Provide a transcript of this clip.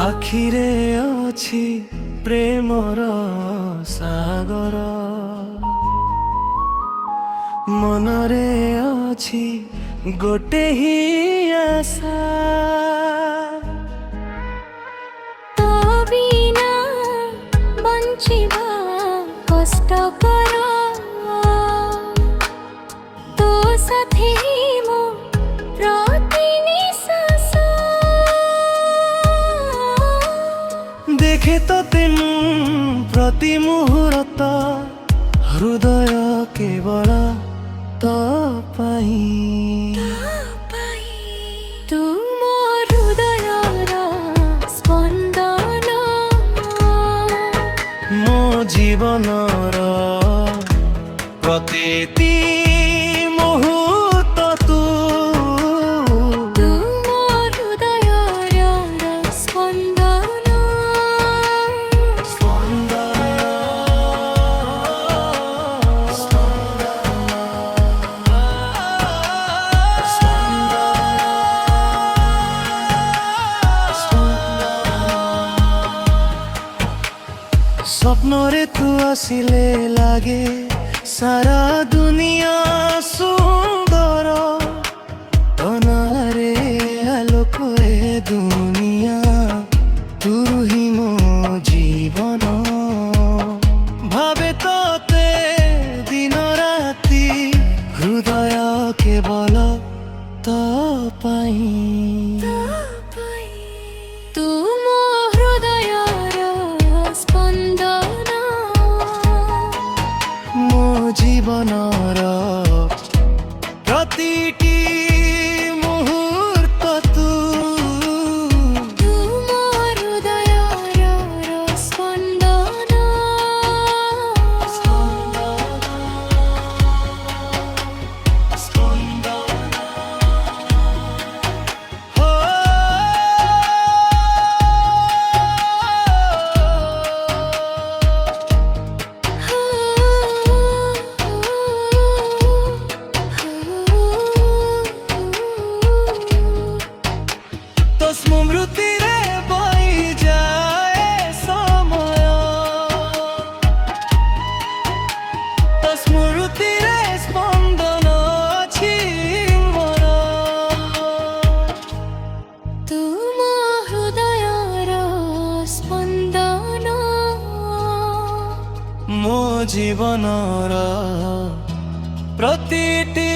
আখিরে ଅଛି ପ୍ରେମର ସାଗର, ମନରେ ଅଛି ଗୋଟେ ହିଁ ଆଶା। ତୋ ବିନା ବଞ୍ଚିବା କଷ୍ଟକର, ତୋ ସାଥୀ ମୋ ପ୍ରତି ନିଶ୍ୱାସ। ଦେଖେ ତୋତେ ମୁଁ ପ୍ରତି ମୁହୂର୍ତ୍ତ, ହୃଦୟ କେବଳ ତୋ ପାଇଁ। ତୁ ମୋ ହୃଦୟର ସ୍ପନ୍ଦନ, ମୋ ଜୀବନର ପ୍ରତିଟି ମୁହୂର୍ତ୍ତ ତୁ। ତୁ ମୋ ହୃଦୟର ସ୍ପନ୍ଦନ। স্বপ্নরে তু আসিলে লাগে সারা দুনিয়া সুন্দর, তনারে আলোকরে দুনিয়া তোর হি মো জীবন। ভাবে তোতে দিন রাতি, হৃদয় কেবল তো পাই। তু ମୋ ହୃଦୟର ସ୍ପନ୍ଦନ, ମୋ ଜୀବନର ପ୍ରତିଟି ମୁହୂର୍ତ୍ତ ତୁ। ତୁ ମୋ ହୃଦୟର ସ୍ପନ୍ଦନ। তো স্মৃতিরে বই যায় সময়, তো স্মৃতিরে স্পন্দন ଅଛି ମୋର। ତୁ ମୋ ହୃଦୟର ସ୍ପନ୍ଦନ, ମୋ ଜୀବନର ପ୍ରତିଟି